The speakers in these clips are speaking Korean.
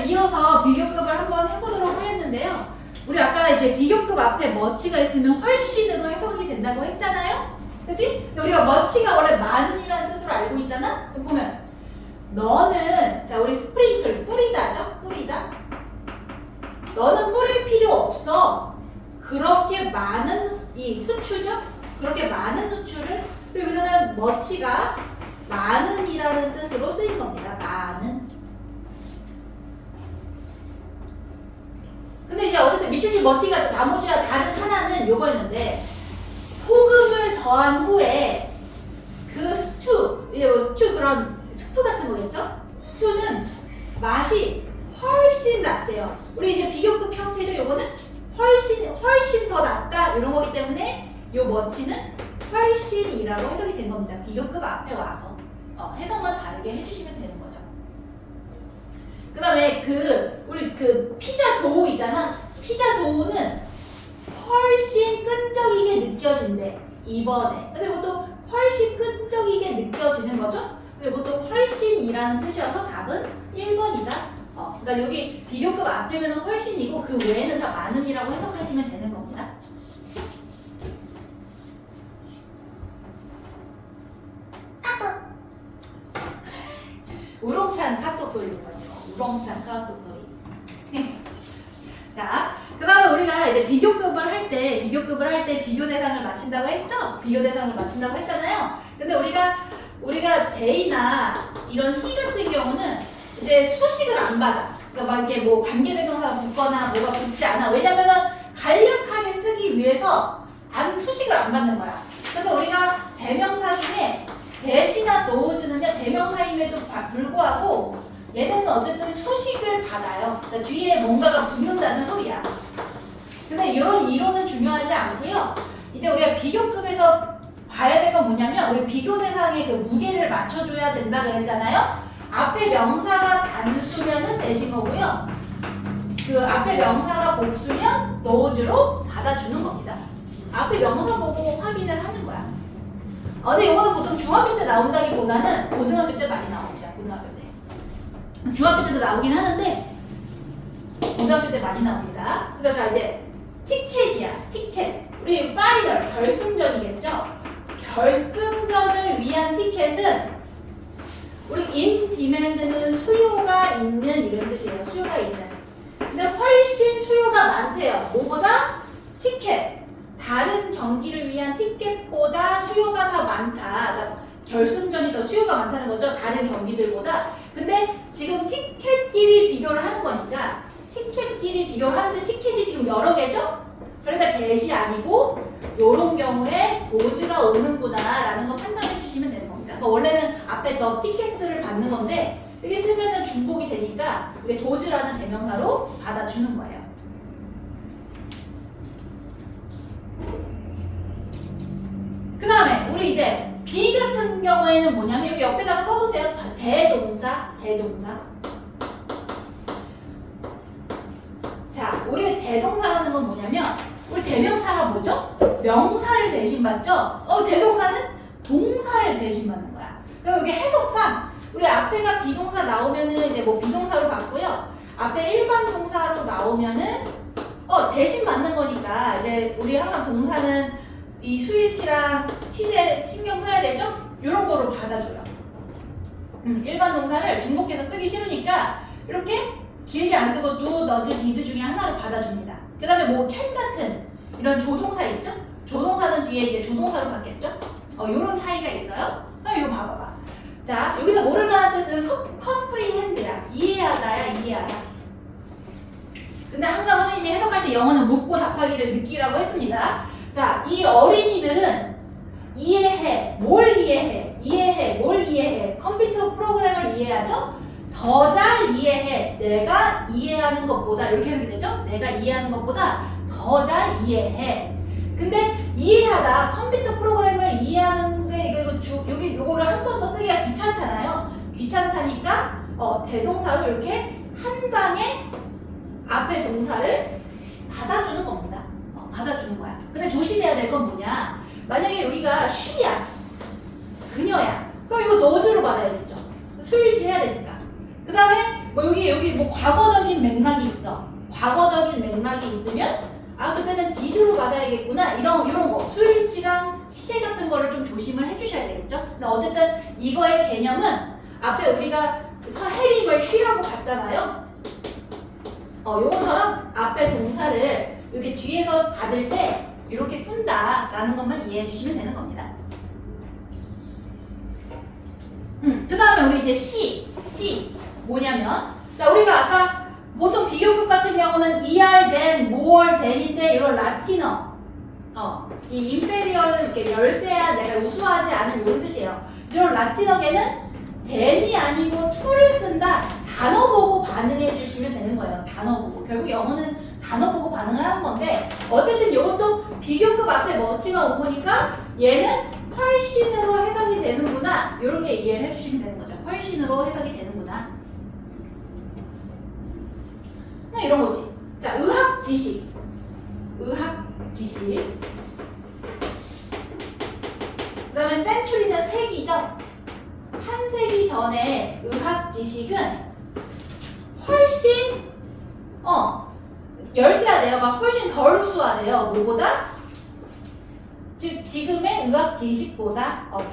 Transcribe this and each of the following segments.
이어서 비교급을 한번 해보도록 하겠는데요. 우리 아까 이제 비교급 앞에 머치가 있으면 훨씬으로 해석이 된다고 했잖아요. 그치? 우리가 머치가 원래 많은이라는 뜻으로 알고 있잖아? 보면 너는, 자 우리 스프링클, 뿌리다죠? 뿌리다. 너는 뿌릴 필요 없어. 그렇게 많은 이 후추죠? 그렇게 많은 후추를, 또 여기서는 머치가 많은이라는 뜻으로 쓰인 겁니다. 많은. 근데 이제 어쨌든 미추지 머치가 나머지와 다른 하나는 요거였는데, 소금을 더한 후에 그 스튜, 이제 뭐 스튜 그런 스프 같은 거겠죠? 스튜는 맛이 훨씬 낫대요. 우리 이제 비교급 형태죠. 요거는 훨씬 더 낫다 이런 거기 때문에 요 머치는 훨씬이라고 해석이 된 겁니다. 비교급 앞에 와서 해석만 다르게 해주시면 되는 거죠. 그 다음에 우리 피자 도우 있잖아. 피자 도우는 훨씬 끈적이게 느껴진대. 이번에. 근데 이것도 훨씬 끈적이게 느껴지는 거죠. 근데 이것도 훨씬이라는 뜻이어서 답은 1번이다. 그러니까 여기 비교급 앞에면 훨씬이고 그 외에는 다 많은이라고 해석하시면 되는 겁니다. 우렁찬 카톡 소리거든요. 우렁찬 카톡 소리. 자, 그 다음에 우리가 이제 비교급을 할 때 비교 대상을 맞춘다고 했죠? 비교 대상을 맞춘다고 했잖아요. 근데 우리가 대이나 이런 희 같은 경우는 이제 수식을 안 받아. 그러니까 막 이렇게 뭐 관계대명사가 붙거나 뭐가 붙지 않아. 왜냐면은 간략하게 쓰기 위해서 수식을 안 받는 거야. 근데 우리가 대명사 중에 대시나 노우즈는요, 대명사임에도 불구하고 얘네는 어쨌든 수식을 받아요. 그러니까 뒤에 뭔가가 붙는다는 소리야. 근데 이런 이론은 중요하지 않고요. 이제 우리가 비교급에서 봐야 될 건 뭐냐면, 우리 비교 대상의 그 무게를 맞춰줘야 된다 그랬잖아요. 앞에 명사가 단수면은 대신 거고요. 그 앞에 명사가 복수면 노즈로 받아주는 겁니다. 앞에 명사 보고 확인을 하는 거야. 근데 이거는 보통 중학교 때 나온다기보다는 고등학교 때 많이 나옵니다. 고등학교 때. 중학교 때도 나오긴 하는데 고등학교 때 많이 나옵니다. 그래서 자 이제 티켓이야. 티켓. 우리 파이널 결승전이겠죠. 결승전을 위한 티켓은 우리 in demand는 수요가 있는 이런 뜻이에요. 수요가 있는. 근데 훨씬 수요가 많대요. 뭐보다? 티켓. 다른 경기를 위한 티켓보다 수요가 더 많다. 그러니까 결승전이 더 수요가 많다는 거죠. 다른 경기들보다. 근데 지금 티켓끼리 비교를 하는 거니까 티켓끼리 비교를 하는데 티켓이 지금 여러 개죠? 그러니까 대시 아니고 요런 경우에 도즈가 오는구나 라는 거 판단해 주시면 되는 겁니다. 그러니까 원래는 앞에 더 티켓을 받는 건데 이렇게 쓰면은 중복이 되니까 이게 도즈라는 대명사로 받아주는 거예요. 그 다음에 우리 이제 비 같은 경우에는 뭐냐면 여기 옆에다가 써주세요. 대동사. 자, 우리 대동사라는 건 뭐냐면 우리 대명사가 뭐죠? 명사를 대신 받죠? 대동사는 동사를 대신 받는 거야. 그럼 여기 해석상 우리 앞에가 비동사 나오면은 이제 뭐 비동사로 받고요. 앞에 일반 동사로 나오면은 대신 받는 거니까 이제 우리 항상 동사는 이 수일치랑 시제 신경 써야 되죠? 이런 거로 받아줘요. 일반 동사를 중복해서 쓰기 싫으니까 이렇게 길게 안 쓰고 do, does, did 중에 하나로 받아줍니다. 그 다음에 뭐 can 같은 이런 조동사 있죠? 조동사는 뒤에 이제 조동사로 받겠죠? 요런 차이가 있어요. 그럼 이거 봐봐봐. 자, 여기서 모를 만한 뜻은 comprehend야. 이해하다. 근데 항상 선생님이 해석할 때 영어는 묻고 답하기를 느끼라고 했습니다. 자, 이 어린이들은 이해해. 뭘 이해해? 컴퓨터 프로그램을 이해하죠? 더 잘 이해해. 내가 이해하는 것보다 이렇게 해석이 되죠? 내가 이해하는 것보다 더 잘 이해해. 근데 이해하다, 컴퓨터 프로그램을 이해하는 게 여기 요거를 한 번 더 쓰기가 귀찮잖아요. 귀찮다니까 대동사로 이렇게 한 방에 앞에 동사를 받아주는 겁니다. 받아주는 거야. 근데 조심해야 될 건 뭐냐? 만약에 여기가 she야, 그녀야. 그럼 이거 너즈로 받아야겠죠. 수일치 해야 되니까. 그 다음에 뭐 여기 여기 뭐 과거적인 맥락이 있어. 과거적인 맥락이 있으면 그때는 did로 받아야겠구나. 이런 거 수일치랑 시제 같은 거를 좀 조심을 해주셔야 되겠죠. 근데 어쨌든 이거의 개념은 앞에 우리가 해림을 쉬라고 봤잖아요. 요거처럼 앞에 동사를 이렇게 뒤에서 받을 때 이렇게 쓴다라는 것만 이해해 주시면 되는 겁니다. 그 다음에 우리 이제 C 뭐냐면, 자 우리가 아까 보통 비교급 같은 경우는 ER, then, more, than인데 이런 라틴어, 이 inferior은 이렇게 열세야, 내가 우수하지 않은 이런 뜻이에요. 이런 라틴어계는 than이 아니고 to를 쓴다. 단어 보고 반응해 주시면 되는 거예요. 단어 보고. 결국 영어는 단어 보고 반응을 하는 건데, 어쨌든 이것도 비교급 앞에 뭐치가 오보니까 얘는 훨씬으로 해석이 되는구나. 이렇게 이해를 해주시면 되는 거죠. 훨씬으로 해석이 되는구나. 그냥 이런 거지. 자, 의학 지식. 그 다음에 센츄리는 세기죠. 한 세기 전에 의학 지식은 훨씬 열세화돼요. 훨씬 덜 우수화돼요. 뭐보다? 즉 지금의 의학 지식보다 한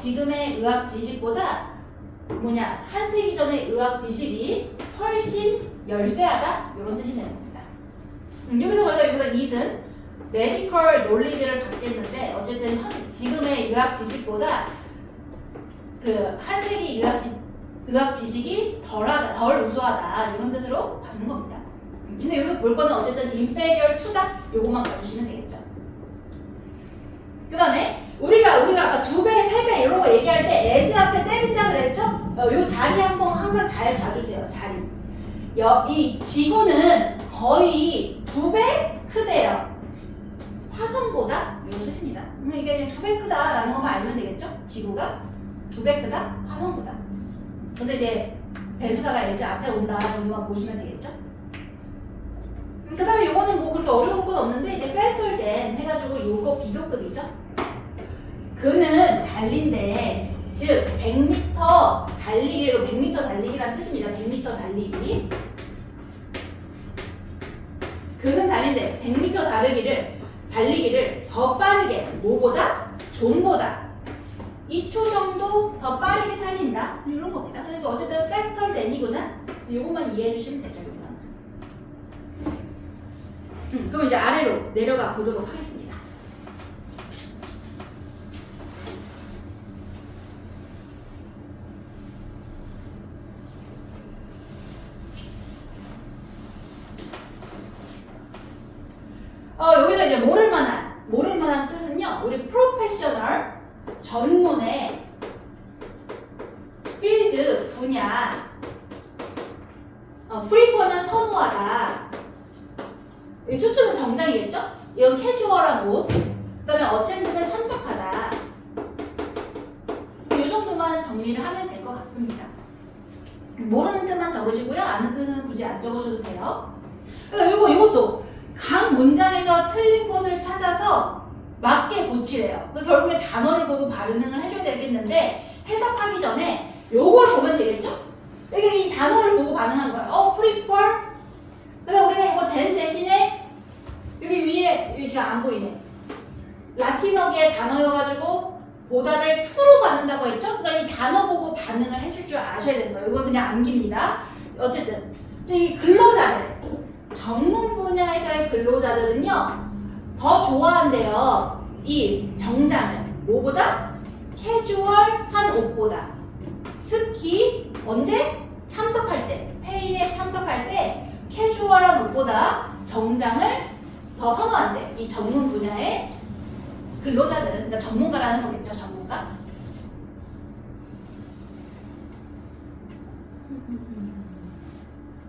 세기 전의 의학 지식이 훨씬 열세하다, 이런 뜻이 되는 겁니다. 여기서 그래서 it은 메디컬 논리지를 받겠는데, 어쨌든 지금의 의학 지식보다 그 한 세기 의학 지식이 덜 우수하다, 이런 뜻으로 받는 겁니다. 근데 여기서 볼 거는 어쨌든 inferior to다, 요것만 봐주시면 되겠죠. 그 다음에 우리가 아까 2배, 3배 이런 거 얘기할 때 as 앞에 때린다 그랬죠? 요 자리 한번 항상 잘 봐주세요. 자리. 이 지구는 거의 2배 크대요. 화성보다, 이런 뜻입니다. 이게 그냥 2배 크다라는 것만 알면 되겠죠? 지구가 2배 크다, 화성보다. 근데 이제 배수사가 as 앞에 온다 정도만 보시면 되겠죠? 그 다음에 요거는 뭐 그렇게 어려울 건 없는데, 이제 faster than 해가지고 요거 비교급이죠? 그는 달린데, 즉 100m 달리기를, 100m 달리기란 뜻입니다. 100m 달리기. 그는 달린데 100m 달리기를 더 빠르게, 뭐보다? 종보다 2초 정도 더 빠르게 달린다, 이런 겁니다. 그래서 어쨌든 faster than이구나, 이것만 이해해 주시면 되죠. 그럼 이제 아래로 내려가 보도록 하겠습니다. 여기서 이제 모를 만한 뜻은요, 우리 프로페셔널, 전문의, 필드, 분야, 프리퍼는 선호하다, 수트는 정장이겠죠? 이건 캐주얼한 옷, 그 다음에 어텐드는 참석하다, 이 정도만 정리를 하면 될 것 같습니다. 모르는 뜻만 적으시고요, 아는 뜻은 굳이 안 적으셔도 돼요. 그래서 이것도 각 문장에서 틀린 곳을 찾아서 맞게 고치래요. 결국에 단어를 보고 발음을 해줘야 되겠는데, 해석하기 전에 요걸 보면 되겠죠? 이게 이 단어를 보고 반응한 거예요. prefer. 그래서 우리가 이거 then 대신에 여기 위에, 여기 지금 안 보이네. 라틴어계 단어여가지고 보다를 to로 받는다고 했죠? 그러니까 이 단어 보고 반응을 해줄 줄 아셔야 되는 거예요. 이거 그냥 암기입니다. 어쨌든 이 근로자들, 전문 분야에서의 근로자들은요, 더 좋아한대요. 이 정장을. 뭐보다? 캐주얼한 옷보다. 특히 언제? 참석할 때, 회의에 참석할 때 캐주얼한 옷보다 정장을 더 선호한대. 이 전문 분야의 근로자들은. 그러니까 전문가라는 거겠죠. 전문가.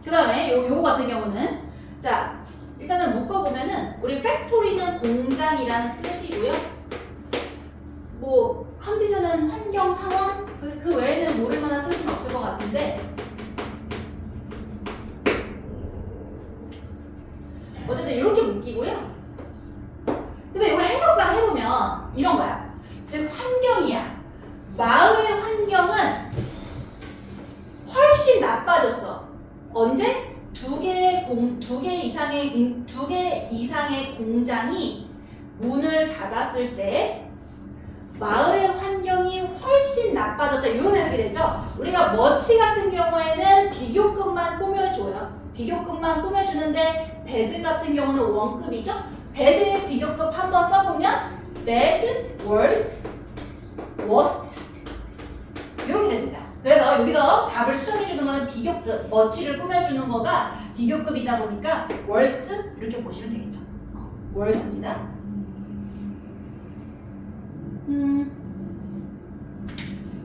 그 다음에 요거 같은 경우는, 자 일단은 묶어보면은, 우리 팩토리는 공장이라는 뜻이고요. 뭐 컨디션은 환경, 상황, 그 외에는 모를 만한 뜻은 없을 것 같은데, 어쨌든 이렇게 묶이고요. 근데 이거 해석상 해보면 이런 거야. 즉 환경이야. 마을의 환경은 훨씬 나빠졌어. 언제? 두 개 이상의 공장이 문을 닫았을 때 마을의 환경이 훨씬 나빠졌다. 이런 해석이 됐죠? 우리가 머치 같은 경우에는 비교급만 꾸며줘요. 비교급만 꾸며주는데 배드 같은 경우는 원급이죠? 배드의 비교급 한번 써보면 bad, worse, worst 이렇게 됩니다. 그래서 여기서 답을 수정해주는 거는 비교급, 머치를 꾸며주는 거가 비교급이다 보니까 worse 이렇게 보시면 되겠죠. worse입니다.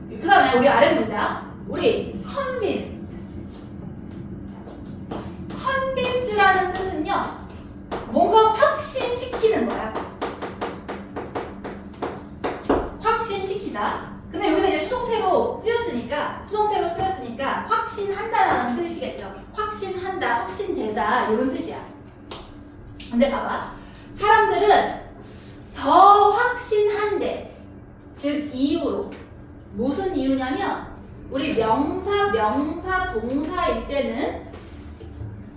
그 다음에 우리 아래 문장 우리 convince라는 뜻은요 뭔가 확신시키는 거야. 확신시키다. 근데 여기서 이제 수동태로 쓰였으니까 확신한다라는 뜻이겠죠. 확신한다, 확신되다 이런 뜻이야. 근데 봐봐, 사람들은 더 확신한데, 즉 이유로. 무슨 이유냐면 우리 명사, 동사일 때는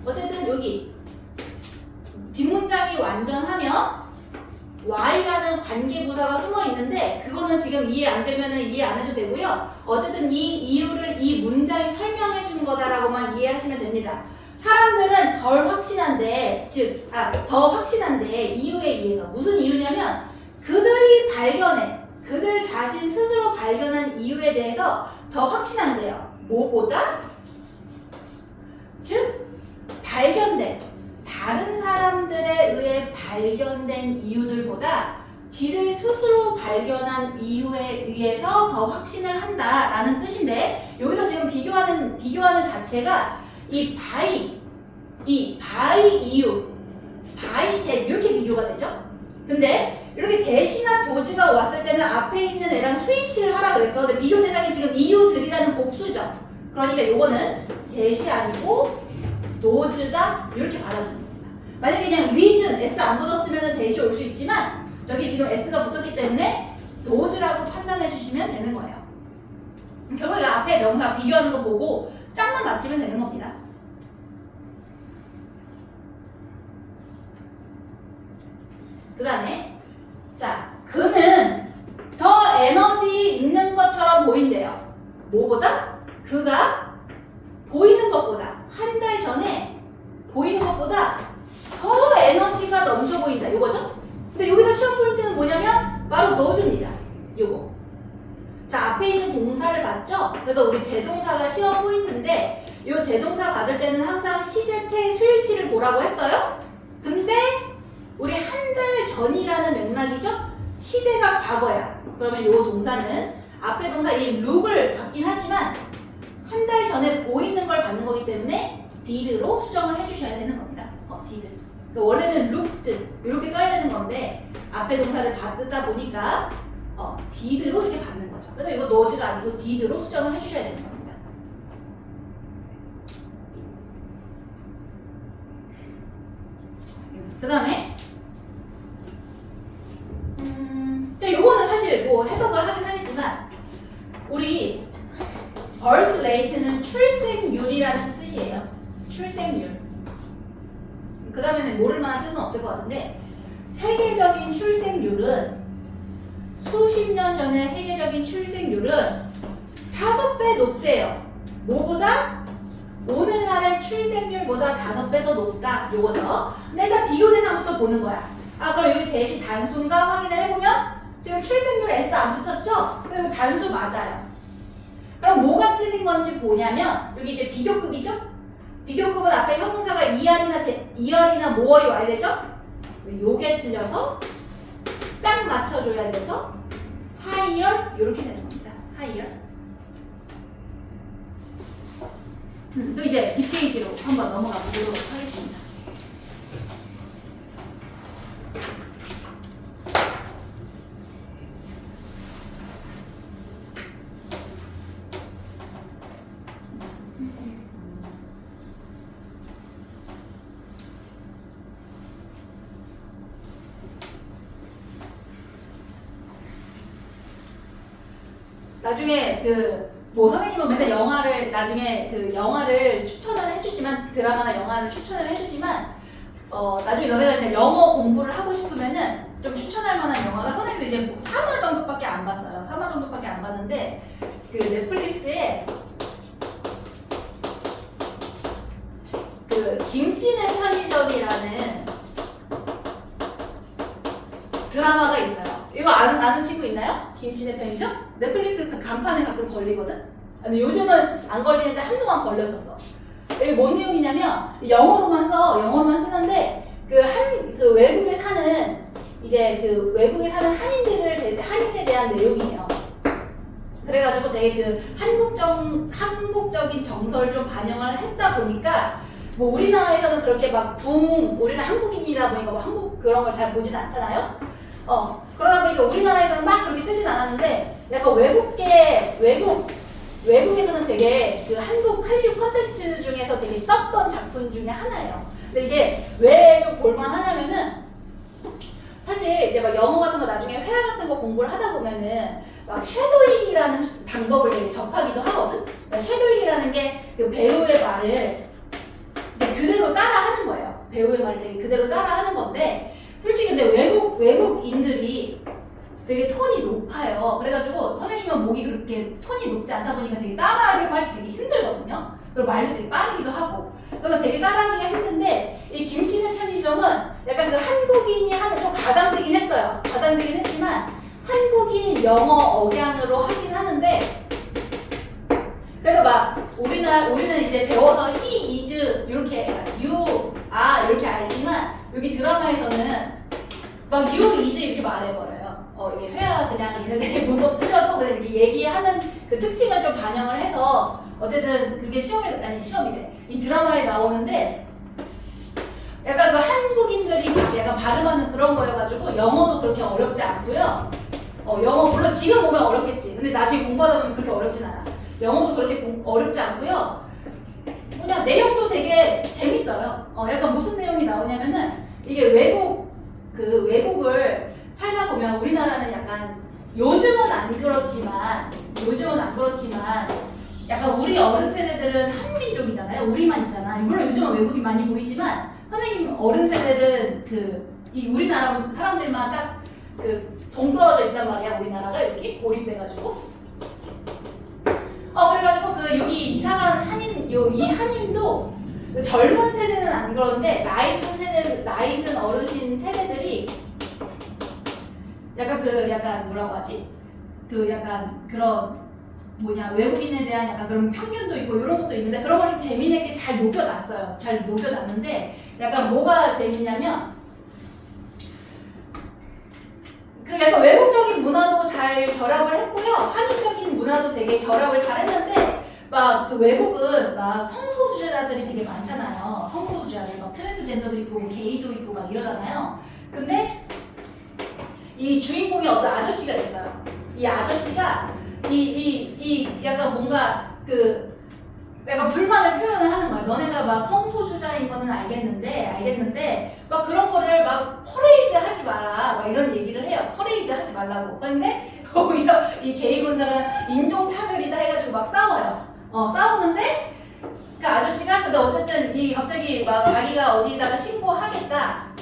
어쨌든 여기 뒷문장이 완전하면 Y라는 관계부사가 숨어 있는데 그거는 지금 이해 안 되면 이해 안 해도 되고요. 어쨌든 이 이유를 이 문장이 설명해 주는 거다라고만 이해하시면 됩니다. 사람들은 더 확신한데 이유에 의해서. 무슨 이유냐면 그들 자신 스스로 발견한 이유에 대해서 더 확신한대요. 뭐보다? 즉 발견된 다른 사람들에 의해 발견된 이유들보다 지들 스스로 발견한 이유에 의해서 더 확신을 한다라는 뜻인데, 여기서 지금 비교하는 자체가 이 by 이유, by that 이렇게 비교가 되죠. 근데 이렇게 대시나 도즈가 왔을 때는 앞에 있는 애랑 스위치를 하라 그랬어. 근데 비교 대상이 지금 이유들이라는 복수죠. 그러니까 요거는 대시 아니고 도즈다 이렇게 받아주는 겁니다. 만약에 그냥 reason, s 안 붙었으면 대시 올 수 있지만 저기 지금 s가 붙었기 때문에 도즈라고 판단해 주시면 되는 거예요. 결국에 앞에 명사 비교하는 거 보고 짝만 맞추면 되는 겁니다. 그 다음에 자, 그는 더 에너지 있는 것처럼 보인대요. 뭐보다? 그가 보이는 것보다, 한 달 전에 보이는 것보다 더 에너지가 넘쳐 보인다. 이거죠? 근데 여기서 시험 포인트는 뭐냐면 바로 노즈입니다. 요거. 자, 앞에 있는 동사를 봤죠? 그래서 우리 대동사가 시험 포인트인데 이 대동사 받을 때는 항상 시제태 수일치를 보라고 했어요. 근데 우리 한 달 전이라는 맥락이죠? 시제가 과거야. 그러면 이 동사는 앞에 동사 이 look을 받긴 하지만 한 달 전에 보이는 걸 받는 거기 때문에 did로 수정을 해주셔야 되는 겁니다. did. 그러니까 원래는 looked 이렇게 써야 되는 건데 앞에 동사를 받다 보니까 did로 이렇게 받는 거죠. 그래서 이거 nows가 아니고 did로 수정을 해주셔야 되는 겁니다. 그 다음에 요거는 사실 뭐 해석을 하긴 하겠지만 우리 birth rate는 출생률이라는 뜻이에요. 출생률. 그 다음에는 모를 만한 뜻은 없을 것 같은데 세계적인 출생률은 수십 년 전의 세계적인 출생률은 5배 높대요. 뭐보다? 오늘날의 출생률보다 5배 더 높다. 요거죠. 근데 일단 비교 대상부터 보는 거야. 그럼 여기 대시 단수인가 확인을 해보면 지금 출생률 S 안 붙었죠? 그리고 단수 맞아요. 그럼 뭐가 틀린 건지 보냐면 여기 이제 비교급이죠? 비교급은 앞에 형용사가 ER이나 more이 와야 되죠? 요게 틀려서 짝 맞춰줘야 돼서 higher 이렇게 되는 겁니다. higher. 또 이제 딥페이지로 한번 넘어가 보도록 하겠습니다. 나중에 그 뭐 선생님은 맨날 영화를 나중에 그 영화를 추천을 해주지만 드라마나 영화를 추천을 해주지만 나중에 너네가 이제 영어 공부를 하고 싶으면은 좀 추천할 만한 영화가 선생님도 이제 뭐 3화 정도밖에 안 봤어요. 3화 정도밖에 안 봤는데 그 넷플릭스에 그 김씨네 편의점이라는 드라마가 있어요. 이거 아는 친구 있나요? 김씨네 편의점? 넷플릭스 그 간판에 가끔 걸리거든? 근데 요즘은 안 걸리는데 한동안 걸렸었어. 이게 뭔 내용이냐면 영어로만 쓰는데 그 외국에 사는 이제 그 외국에 사는 한인에 대한 내용이에요. 그래가지고 되게 그 한국적인 정서를 좀 반영을 했다 보니까 뭐 우리나라에서는 그렇게 막 우리는 한국인이다 보니까 뭐 한국 그런 걸 잘 보진 않잖아요. 그러다 보니까 우리나라에서는 막 그렇게 뜨진 않았는데 약간 외국에서는 되게 그 한류 콘텐츠 중에서 되게 떴던 작품 중에 하나예요. 근데 이게 왜 좀 볼만하냐면은 사실 이제 막 영어 같은 거 나중에 회화 같은 거 공부를 하다 보면은 막 쉐도잉이라는 방법을 되게 접하기도 하거든. 그러니까 쉐도잉이라는 게 그 배우의 말을 그대로 따라하는 거예요. 배우의 말을 되게 그대로 따라하는 건데 솔직히 근데 외국인들이 되게 톤이 높아요. 그래가지고 선생님은 목이 그렇게 톤이 높지 않다 보니까 되게 따라하려고 할 때 되게 힘들거든요. 그리고 말도 되게 빠르기도 하고. 그래서 되게 따라하기가 힘든데 이 김씨네 편의점은 약간 그 한국인이 하는 좀 과장되긴 했어요. 과장되긴 했지만 한국인 영어 억양으로 하긴 하는데 그래서 막 우리는 이제 배워서 he, is 이렇게 you, are 이렇게 알지만 여기 드라마에서는 막 you, is 이렇게 말해버려요. 이게 회화 그냥 얘네들이 문법 틀려도 그냥 이렇게 얘기하는 그 특징을 좀 반영을 해서 어쨌든 그게 시험이래. 이 드라마에 나오는데 약간 그 한국인들이 약간 발음하는 그런 거여가지고 영어도 그렇게 어렵지 않고요. 영어 물론 지금 보면 어렵겠지. 근데 나중에 공부하다 보면 그렇게 어렵진 않아. 영어도 그렇게 어렵지 않고요. 그냥 내용도 되게 재밌어요. 약간 무슨 내용이 나오냐면은 이게 외국을 살다 보면 우리나라는 약간 요즘은 안 그렇지만 약간 우리 어른 세대들은 한미족이잖아요. 우리만 있잖아. 물론 요즘은 외국인 많이 보이지만 선생님 어른 세대는 이 우리나라 사람들만 딱 동떨어져 있단 말이야. 우리나라가 이렇게 고립돼가지고. 그래가지고 여기 이사간 이 한인도 젊은 세대는 안 그런데 나이 든 어르신 세대들이 약간 뭐라고 하지? 약간 그런 외국인에 대한 약간 그런 편견도 있고 이런 것도 있는데 그런 걸 좀 재미있게 잘 녹여놨어요. 잘 녹여놨는데 약간 뭐가 재밌냐면 약간 외국적인 문화도 잘 결합을 했고요. 한인적인 문화도 되게 결합을 잘 했는데 외국은 성소수자들이 되게 많잖아요. 성소수자들 트랜스젠더도 있고 게이도 있고 이러잖아요. 근데 이 주인공이 어떤 아저씨가 있어요. 이 아저씨가 약간 뭔가 약간 불만을 표현을 하는 거야. 너네가 성소수자인 거는 알겠는데 그런 거를 퍼레이드 하지 마라. 이런 얘기를 해요. 퍼레이드 하지 말라고. 근데 오히려 이 게이분들은 인종차별이다 해가지고 싸워요. 싸우는데 그 아저씨가 근데 어쨌든 갑자기 자기가 어디다가 신고하겠다.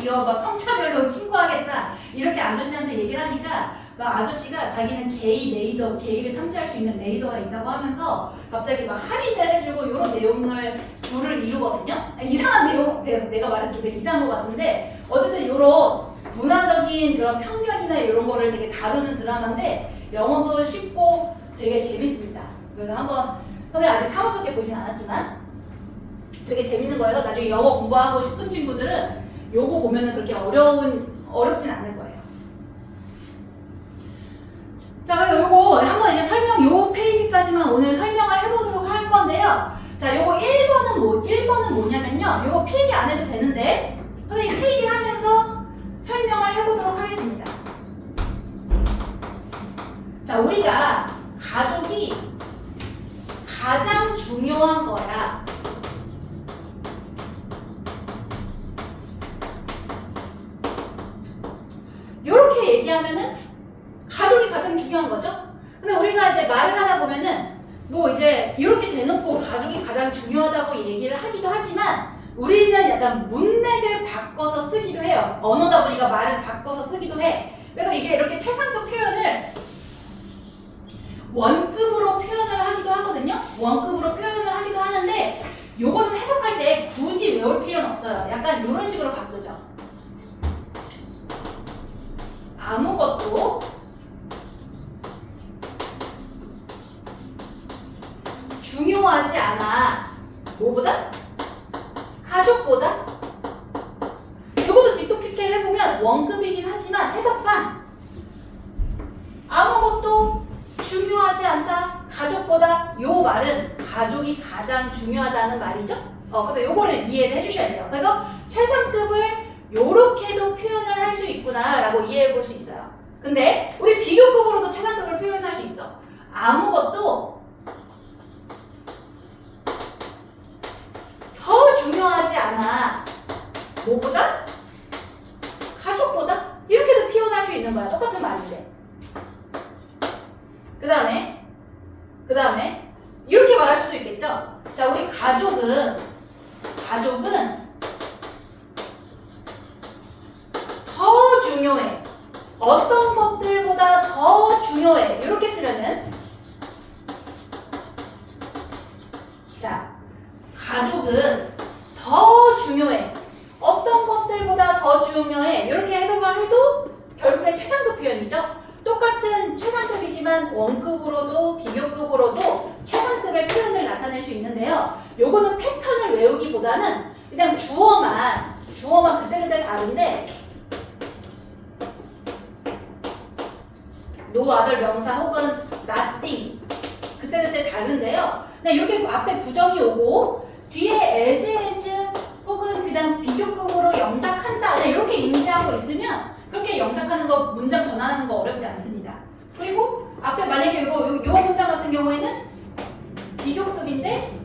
이거 성차별로 신고하겠다. 이렇게 아저씨한테 얘기를 하니까 아저씨가 자기는 게이를 탐지할 수 있는 레이더가 있다고 하면서 갑자기 할인을 해주고 이런 내용을 줄을 이루거든요. 이상한 내용, 내가 말해서 되게 이상한 것 같은데 어쨌든 이런 문화적인 그런 편견이나 이런 거를 되게 다루는 드라마인데 영어도 쉽고 되게 재밌습니다. 그래서 한번 선생님 아직 3화밖에 보진 않았지만 되게 재밌는 거여서 나중에 영어 공부하고 싶은 친구들은 요거 보면은 그렇게 어렵진 않을 거예요. 자, 그래서 요거 한번 이제 요 페이지까지만 오늘 설명을 해보도록 할 건데요. 자, 요거 1번은 뭐냐면요. 요거 필기 안 해도 되는데, 선생님 필기하면서 설명을 해보도록 하겠습니다. 자, 우리가 가족이 가장 중요한 거야. 요렇게 얘기하면은 가족이 가장 중요한 거죠? 근데 우리 우리가 이제 말을 하다 보면은 뭐 이제 이렇게 대놓고 가족이 가장 중요하다고 얘기를 하기도 하지만 우리는 약간 문맥을 바꿔서 쓰기도 해요. 언어다 보니까 말을 바꿔서 쓰기도 해. 그래서 이게 이렇게 최상급 표현을 원급으로 표현을 하기도 하거든요. 원급으로 표현을 하기도 하는데 요거는 해석할 때 굳이 외울 필요는 없어요. 약간 이런 식으로 바꾸죠. 아무것도 중요하지 않아. 뭐보다? 가족보다? 요것도 직독직해를 해보면 원급이긴 하지만 해석상 아무것도 중요하지 않다. 가족보다 요 말은 가족이 가장 중요하다는 말이죠. 그래서 요거를 이해를 해주셔야 돼요. 그래서 최상급을 요렇게도 표현을 할 수 있구나 라고 이해해 볼 수 있어요. 근데 우리 비교급으로도 최상급을 표현할 수 있어. 아무것도 더 중요하지 않아. 뭐보다? 가족보다? 이렇게도 표현할 수 있는 거야. 똑같은 말인데. 그 다음에 이렇게 말할 수도 있겠죠. 자, 우리 가족은 더 중요해. 어떤 것들보다 더 중요해. 이렇게 쓰려는. 자, 가족은 더 중요해. 어떤 것들보다 더 중요해. 이렇게 해석을 해도 결국엔 최상급 표현이죠. 똑같은 최상급이지만 원급으로도 비교급으로도 최상급의 표현을 나타낼 수 있는데요. 요거는 패턴을 외우기보다는 그냥 주어만 그때그때 다른데 no other 명사 혹은 nothing 그때그때 다른데요. 그냥 이렇게 앞에 부정이 오고 뒤에 as 혹은 그냥 비교급으로 영작한다 그냥 이렇게 인지하고 있으면 그렇게 영작하는 거, 문장 전환하는 거 어렵지 않습니다. 그리고 앞에 만약에 요 문장 같은 경우에는 비교급인데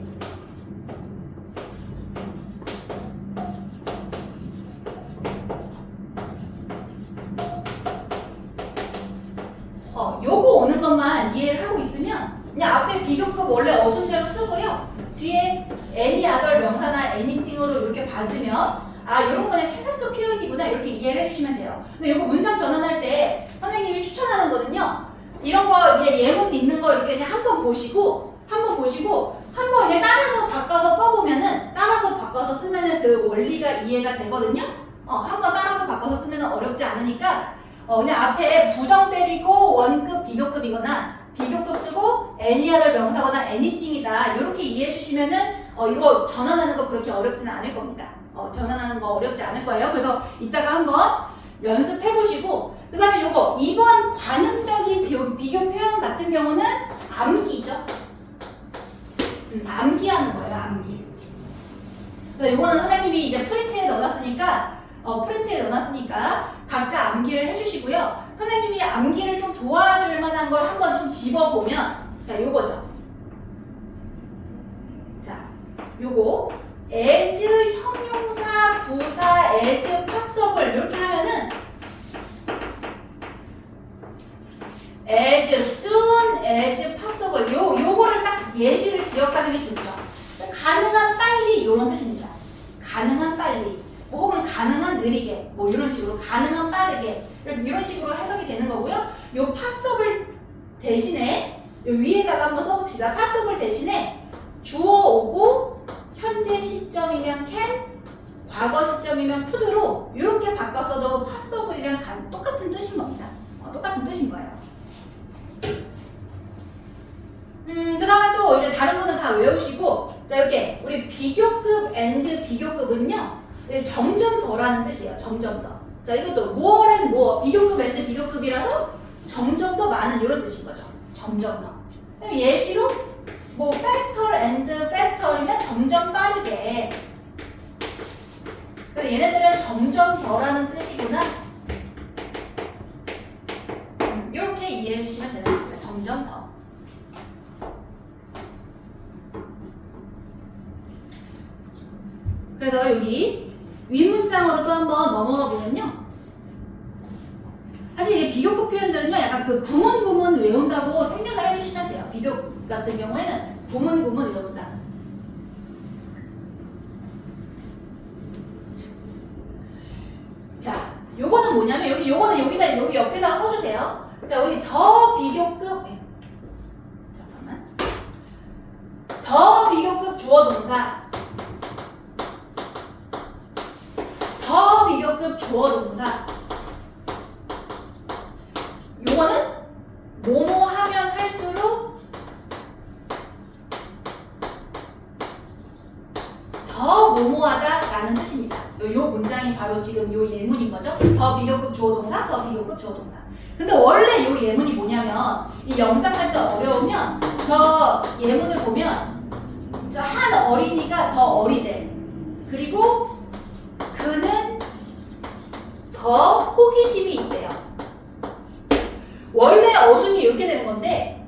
요거 오는 것만 이해를 하고 있으면 그냥 앞에 비교급 원래 어순대로 쓰고요. 뒤에 any other 명사나 anything으로 이렇게 받으면 이런 거는 최상급 표현이구나 이렇게 이해를 해주시면 돼요. 근데 이거 문장 전환할 때 선생님이 추천하는 거는요. 이런 거 예문 있는 거 이렇게 그냥 한번 보시고 한번 그냥 따라서 바꿔서 쓰면은 그 원리가 이해가 되거든요. 한번 따라서 바꿔서 쓰면은 어렵지 않으니까 그냥 앞에 부정 때리고 원급 비교급이거나 비교급 쓰고 any other 명사거나 anything이다 이렇게 이해해 주시면은 이거 전환하는 거 그렇게 어렵지는 않을 겁니다. 전환하는 거 어렵지 않을 거예요. 그래서 이따가 한번 연습해 보시고 그 다음에 요거 2번 관용적인 비교 표현 같은 경우는 암기죠. 암기하는 거예요. 암기. 그래서 요거는 선생님이 이제 프린트에 넣어놨으니까 각자 암기를 해주시고요. 선생님이 암기를 좀 도와줄 만한 걸 한번 좀 집어보면 자 요거죠. 자 요거 as 형용사 부사 as 파서블 이렇게 하면은 as soon as possible 요거를 딱 예시를 기억하는 게 좋죠. 가능한 빨리 이런 뜻입니다. 가능한 빨리 혹은 가능한 느리게 뭐 이런 식으로 가능한 빠르게 이런 식으로 해석이 되는 거고요. 요 possible 대신에 요 위에다가 한번 써봅시다. possible 대신에 주어 오고 현재 시점이면 can 과거 시점이면 could로 이렇게 바꿨어도 possible이랑 똑같은 뜻인 겁니다. 똑같은 뜻인 거예요. 그 다음에 또 이제 다른 거는 다 외우시고 자 이렇게 우리 비교급 and 비교급은요 점점 더라는 뜻이에요. 점점 더. 자 이것도 more and more 비교급 and 비교급이라서 점점 더 많은 이런 뜻인 거죠. 점점 더. 예시로 뭐 faster and faster이면 점점 빠르게. 그래서 얘네들은 점점 더라는 뜻이구나. 이렇게 이해해 주시면 되는 겁니다. 점점 더. 그래서 여기 윗문장으로 또 한번 넘어가 보면요. 사실 이게 비교급 표현들은요, 약간 그 구문구문 외운다고 생각을 해주시면 돼요. 비교급 같은 경우에는 구문구문 외운다. 자, 요거는 뭐냐면, 요거는 여기 옆에다가 써주세요. 자, 우리 더 비교급, 잠깐만. 더 비교급 주어 동사. 더 비교급 주어 동사. 요거는 뭐뭐 하면 할수록 더 뭐뭐하다 라는 뜻입니다. 요 문장이 바로 지금 요 예문인 거죠. 더 비교급 주어 동사, 더 비교급 주어 동사. 근데 원래 요 예문이 뭐냐면, 이 영작할 때 어려우면 저 예문을 보면 저 한 어린이가 더 어리대. 그리고 그는 더 호기심이 있대요. 원래 어순이 이렇게 되는 건데,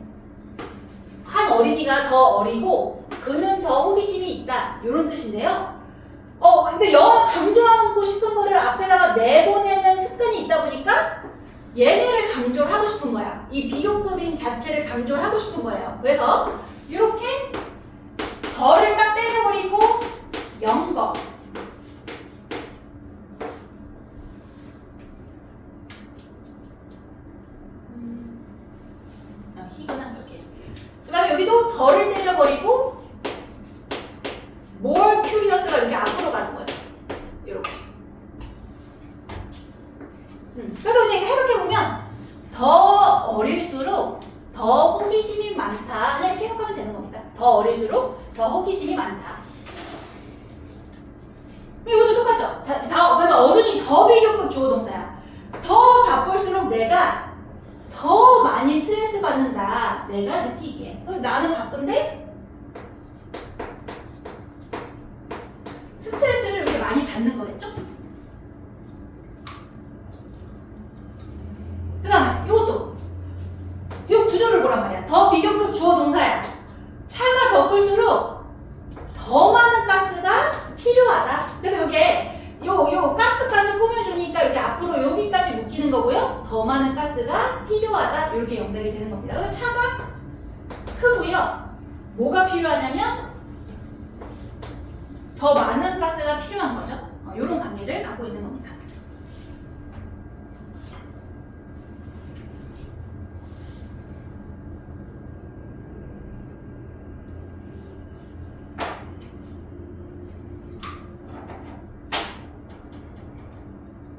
한 어린이가 더 어리고 그는 더 호기심이 있다, 이런 뜻인데요. 근데 영어 강조하고 싶은 거를 앞에다가 내보내는 습관이 있다 보니까 얘네를 강조를 하고 싶은 거야. 이 비교급인 자체를 강조를 하고 싶은 거예요. 그래서 이렇게 더를 딱 때려버리고 영거. 희거나 이렇게. 그 다음에 여기도 더를 때려버리고 more curious가 이렇게 앞으로 가는 거예요. 이렇게. 그래서 그냥 해석해보면 더 어릴수록 더 호기심이 많다. 그냥 이렇게 해석하면 되는 겁니다. 더 어릴수록 더 호기심이 많다. 이것도 똑같죠? 그래서 어순이 더 비교급 주어 동사야. 더 바쁠수록 내가 더 많이 스트레스 받는다. 내가 느끼기에. 그래서 나는 바쁜데 스트레스를 이렇게 많이 받는 거겠죠? 그 다음에 이것도 이 구조를 보란 말이야. 더 비교급 주어 동사야. 차가 더 클수록 더 많은 가스가 필요하다. 그래서 이게 요 가스까지 꾸며주니까 이렇게 앞으로 여기까지 묶이는 거고요. 더 많은 가스가 필요하다. 이렇게 연결이 되는 겁니다. 그래서 차가 크고요. 뭐가 필요하냐면 더 많은 가스가 필요한 거죠. 이런 관계를 갖고 있는 겁니다.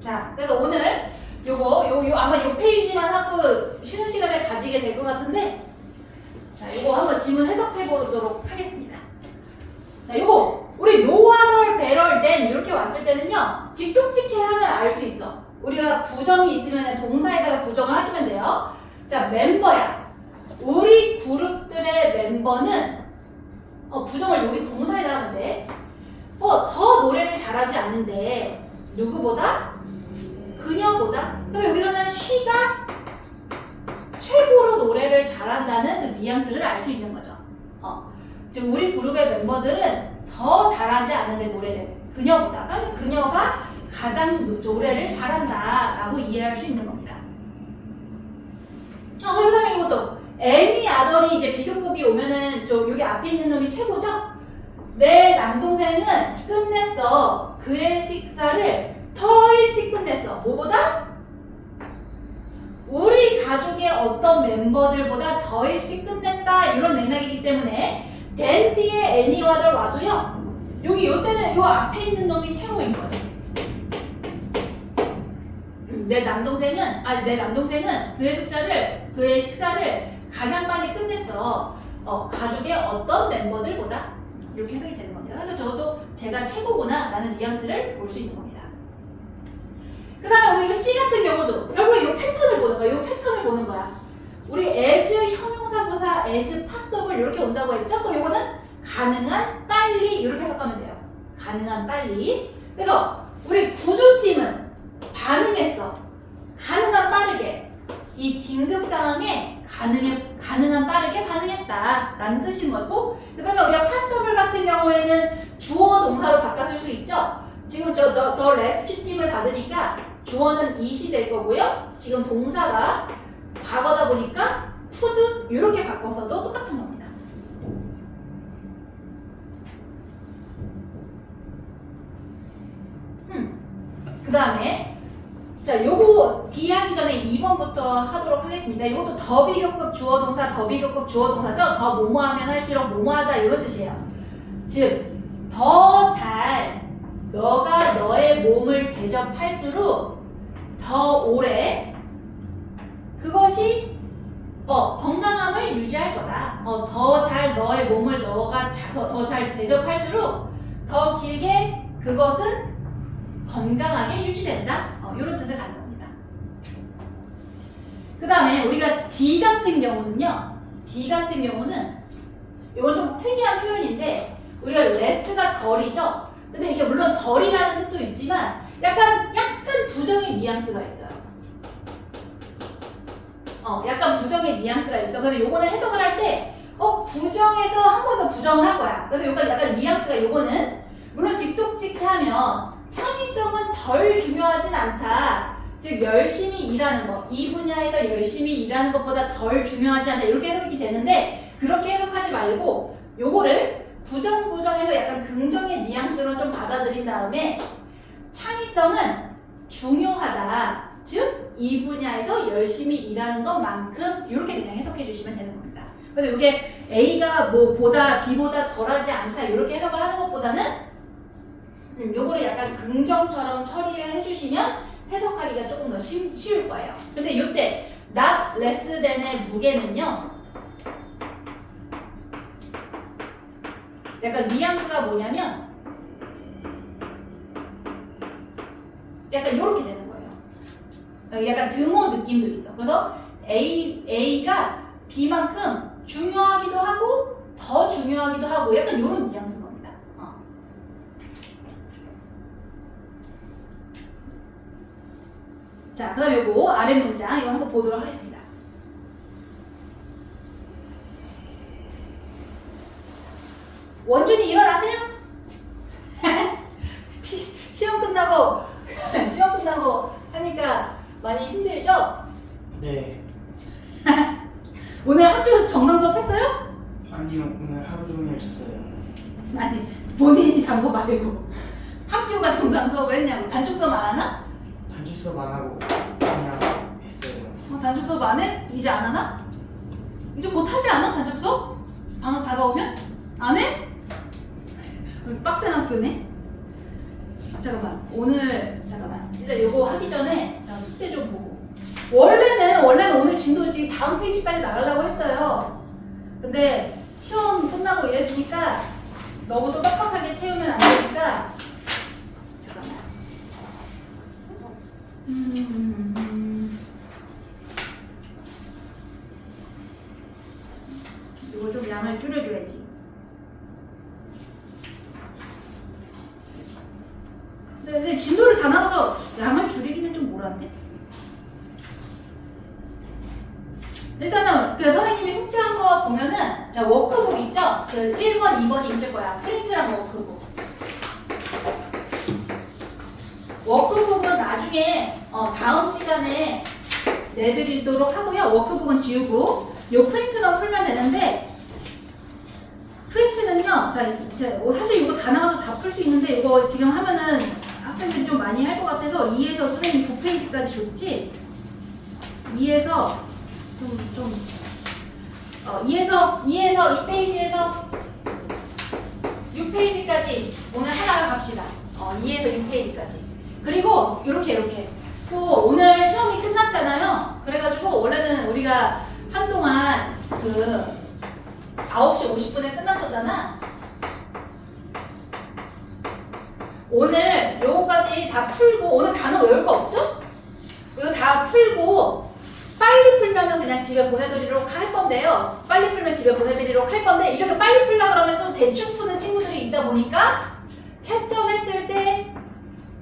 자, 그래서 오늘 요거 아마 요 페이지만 하고 쉬는 시간을 가지게 될 것 같은데, 자, 요거 한번 지문 해석해 보도록 하겠습니다. 자, 요거 우리 노아럴 배럴 댄 이렇게 왔을 때는요, 직독직해 하면 알 수 있어. 우리가 부정이 있으면 동사에다가 부정을 하시면 돼요. 자, 멤버야. 우리 그룹들의 멤버는 부정을 여기 동사에다 하면 돼. 더 노래를 잘하지 않는데 누구보다? 그녀보다. 그래서 여기서는 she가 최고로 노래를 잘한다는 그 뉘앙스를 알 수 있는 거죠. 지금 우리 그룹의 멤버들은 더 잘하지 않는데 노래를 그녀보다. 그러니까 그녀가 가장 노래를 잘한다라고 이해할 수 있는 겁니다. 그 다음에 이것도 any other이 이제 비교급이 오면은 여기 앞에 있는 놈이 최고죠? 내 남동생은 끝냈어. 그의 식사를 더 일찍 끝냈어. 뭐보다? 우리 가족의 어떤 멤버들보다 더 일찍 끝냈다. 이런 맥락이기 때문에 than 뒤에 any other 와도요. 요때는 요 앞에 있는 놈이 최고인 거죠. 내 남동생은 그의 식사를 가장 빨리 끝냈어. 가족의 어떤 멤버들보다. 이렇게 해석이 되는 겁니다. 그래서 저도 제가 최고구나 라는 뉘앙스를 볼 수 있는 겁니다. 그 다음에 우리 C 같은 경우도 결국에 이 패턴을 보는 거야. 이 패턴을 보는 거야. 우리 as 형용사부사 as 파서블 이렇게 온다고 했죠? 그럼 이거는 가능한 빨리 이렇게 해석하면 돼요. 가능한 빨리. 그래서 우리 구조팀은 반응했어. 가능한 빠르게. 이 긴급 상황에 가능한 빠르게 반응했다라는 뜻인 거고, 그 다음에 우리가 파서블 같은 경우에는 주어 동사로 바꿔 쓸 수 있죠. 지금 더 레스큐 팀을 받으니까 주어는 it이 될 거고요. 지금 동사가 과거다 보니까 could 이렇게 바꿔서도 똑같은 겁니다. 그 다음에 자, 요거 D 하기 전에 2번부터 하도록 하겠습니다. 이것도 더 비교급 주어 동사, 더 비교급 주어 동사죠. 더 뭐뭐하면 할수록 뭐뭐하다 이런 뜻이에요. 즉, 더 잘 너가 너의 몸을 대접할수록 더 오래 그것이 건강함을 유지할 거다. 더 잘 너의 몸을 너가 더 잘 대접할수록 더 길게 그것은 건강하게 유지된다. 이런 뜻을 갖는 겁니다. 그 다음에 우리가 D 같은 경우는요. D 같은 경우는 이건 좀 특이한 표현인데 우리가 less가 덜이죠. 근데 이게 물론 덜이라는 뜻도 있지만 약간 부정의 뉘앙스가 있어요. 약간 부정의 뉘앙스가 있어. 그래서 요거는 해석을 할 때 부정에서 한 번 더 부정을 한 거야. 그래서 약간 뉘앙스가 요거는 물론 직독직하면 창의성은 덜 중요하진 않다. 즉 열심히 일하는 것, 이 분야에서 열심히 일하는 것보다 덜 중요하지 않다. 이렇게 해석이 되는데 그렇게 해석하지 말고 요거를 부정에서 약간 긍정의 뉘앙스로 좀 받아들인 다음에 창의성은 중요하다. 즉 이 분야에서 열심히 일하는 것만큼 이렇게 그냥 해석해 주시면 되는 겁니다. 그래서 이게 A가 B보다 덜하지 않다 이렇게 해석을 하는 것보다는 요거를 약간 긍정처럼 처리를 해주시면 해석하기가 조금 더 쉬울 거예요. 근데 이때 not less than의 무게는요. 약간 뉘앙스가 뭐냐면 약간 이렇게 되는 거예요. 약간 등호 느낌도 있어. 그래서 A가 B만큼 중요하기도 하고 더 중요하기도 하고 약간 이런 뉘앙스인 겁니다. 자, 그 다음 요거 아래 문장 이거 한번 보도록 하겠습니다. 원준이 일어나세요? 시험 끝나고 하니까 많이 힘들죠? 네. 오늘 학교에서 정상 수업 했어요? 아니요, 오늘 하루 종일 잤어요. 아니 본인이 잔 거 말고 학교가 정상 수업을 했냐고. 단축 수업 안 하나? 단축 수업 안 하고 그냥 했어요. 단축 수업 안 해? 이제 안 하나? 이제 곧 하지 않아? 단축 수업? 방학 다가오면? 안 해? 빡센 학교네? 잠깐만 일단 요거 하기 전에 숙제 좀 보고. 원래는 오늘 진도 지금 다음 페이지까지 나가려고 했어요. 근데 시험 끝나고 이랬으니까 너무 또 빡빡하게 채우면 안 되니까 잠깐만. 이거 좀 양을 줄여줘야지. 근데 진도를 다 나가서 양을 줄이기는 좀 뭐란데? 일단은 그 선생님이 숙제한 거 보면은 자 워크북 있죠? 그 1번, 2번이 있을 거야. 프린트랑 워크북. 워크북은 나중에 다음 시간에 내드리도록 하고요. 워크북은 지우고 요 프린트만 풀면 되는데 프린트는요. 사실 이거 다 나가서 다 풀 수 있는데 이거 지금 하면은 학생들이 좀 많이 할 것 같아서 2에서 선생님이 9페이지까지 줬지. 2에서 2에서 2페이지에서 6페이지까지 오늘 하나가 갑시다. 2에서 6페이지까지. 그리고 이렇게 또 오늘 시험이 끝났잖아요. 그래가지고 원래는 우리가 한동안 그 9시 50분에 끝났었잖아. 오늘 요거까지 다 풀고 오늘 단어 외울 거 없죠? 이거 다 풀고 빨리 풀면은 그냥 집에 보내드리도록 할 건데요. 빨리 풀면 집에 보내드리도록 할 건데 이렇게 빨리 풀라 그러면 좀 대충 푸는 친구들이 있다 보니까 채점했을 때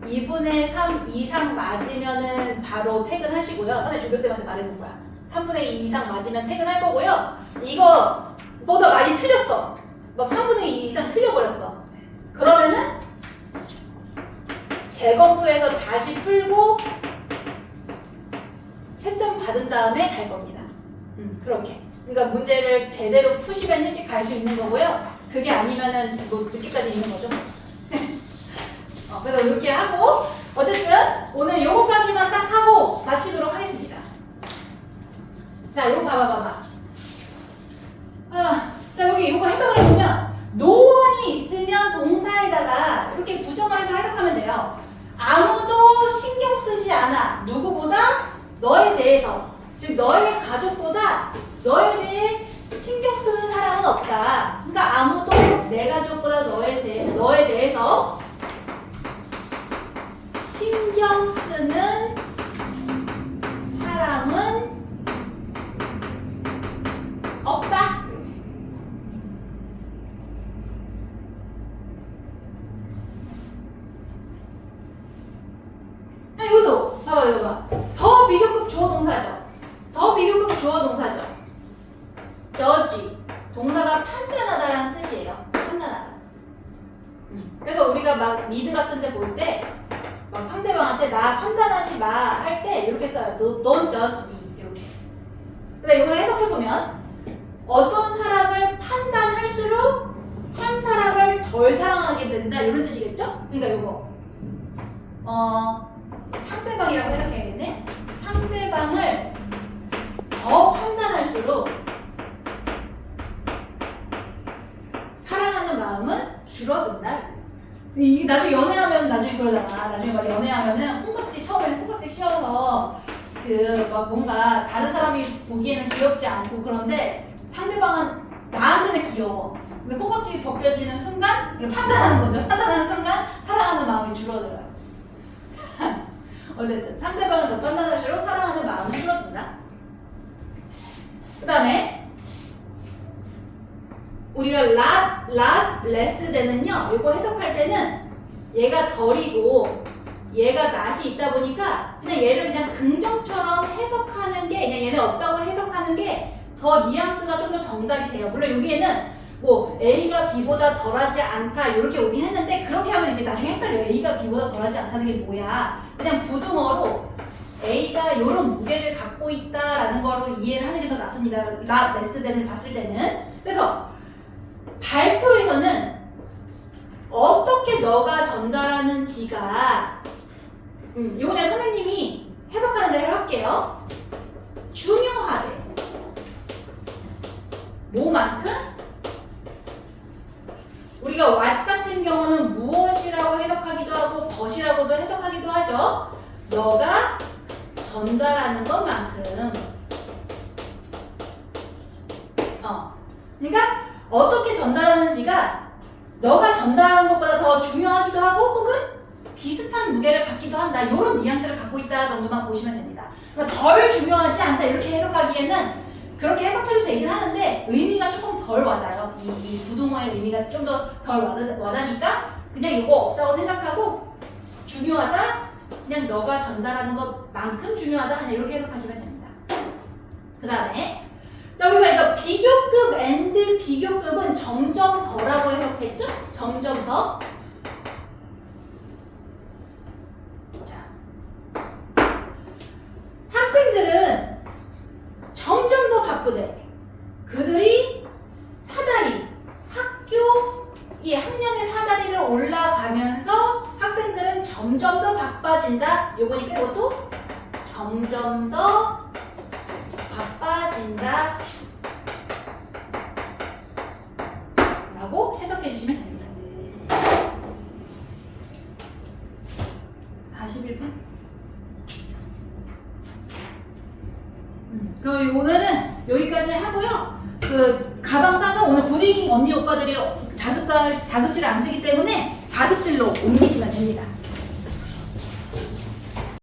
2분의 3 이상 맞으면은 바로 퇴근하시고요. 선생님 조교쌤한테 말해놓은 거야. 3분의 2 이상 맞으면 퇴근할 거고요. 이거 너도 많이 틀렸어. 막 3분의 2 이상 틀려버렸어. 그러면은 재검토해서 다시 풀고 채점 받은 다음에 갈 겁니다. 그렇게. 그러니까 문제를 제대로 푸시면 일찍 갈 수 있는 거고요. 그게 아니면은 뭐 늦게까지 있는 거죠. 그래서 이렇게 하고 어쨌든 오늘 요거까지만 딱 하고 마치도록 하겠습니다. 자, 요거 봐봐. 자, 여기 요거 해석을 해주면 노원이 있으면 동사에다가 이렇게 부정을 해서 해석하면 돼요. 아무도 신경 쓰지 않아. 누구보다? 너에 대해서. 즉 너의 가족보다 너에 대해 신경 쓰는 사람은 없다. 그러니까 아무도 내 가족보다 너에 대해서 신경 쓰는 사람은 없다. 이것도 봐봐 이거 봐. 더 비교급 주어 동사죠. 더 비교급 주어 동사죠. 저지 동사가 판단하다라는 뜻이에요. 판단하다. 그래서 우리가 막 미드 같은 데 볼 때 막 상대방한테 나 판단하지 마 할 때 이렇게 써요. Don't judge me 이렇게. 근데 이거 해석해보면 어떤 사람을 판단할수록 한 사람을 덜 사랑하게 된다 이런 뜻이겠죠? 그러니까 이거 상대방이라고 해석해야겠네. 상대방을 더 판단할수록 사랑하는 마음은 줄어든다. 이게 나중에 연애하면 나중에 그러잖아. 나중에 막 연애하면은 처음에는 콩깍지 씌워서 그 막 뭔가 다른 사람이 보기에는 귀엽지 않고 그런데 상대방은 나한테는 귀여워. 근데 콩깍지 벗겨지는 순간 이거 판단하는 거죠. 판단하는 순간 사랑하는 마음이 줄어들어요. 어쨌든 상대방을 더 판단할수록 사랑하는 마음은 줄어든다. 그 다음에 우리가 lot, less than은요, 이거 해석할 때는 얘가 덜이고 얘가 not이 있다 보니까 그냥 얘를 그냥 긍정처럼 해석하는 게 그냥 얘네 없다고 해석하는 게 더 뉘앙스가 좀 더 정답이 돼요. 물론 여기에는 뭐 A가 B보다 덜하지 않다 이렇게 오긴 했는데 그렇게 하면 이게 나중에 헷갈려요. A가 B보다 덜하지 않다는 게 뭐야. 그냥 부등어로 A가 이런 무게를 갖고 있다라는 거로 이해를 하는 게 더 낫습니다. not less than을 봤을 때는. 그래서 발표에서는 어떻게 너가 전달하는지가 이거 그냥 선생님이 해석하는 대로 할게요. 중요하대. 뭐만큼? 우리가 what 같은 경우는 무엇이라고 해석하기도 하고 것이라고도 해석하기도 하죠. 너가 전달하는 것만큼. 그러니까 어떻게 전달하는지가 너가 전달하는 것보다 더 중요하기도 하고 혹은 비슷한 무게를 갖기도 한다. 이런 뉘앙스를 갖고 있다 정도만 보시면 됩니다. 그러니까 덜 중요하지 않다 이렇게 해석하기에는 그렇게 해석해도 되긴 하는데 의미가 조금 덜 와닿아요. 이 부등어의 의미가 좀 더 덜 와닿으니까 그냥 이거 없다고 생각하고 중요하다? 그냥 너가 전달하는 것만큼 중요하다? 그냥 이렇게 해석하시면 됩니다. 그 다음에 자, 우리가 이거 비교급 and 비교급은 점점 더라고 해석했죠? 점점 더. 자, 학생들은 점점 더 바쁘대. 그들이 사다리, 이 학년의 사다리를 올라가면서 학생들은 점점 더 바빠진다. 요거니까 이것도 점점 더 바빠진다 라고 해석해 주시면 됩니다. 41분? 그럼 오늘은 여기까지 하고요. 그 가방 싸서 오늘 부딩 언니 오빠들이 자습실을 안 쓰기 때문에 자습실로 옮기시면 됩니다.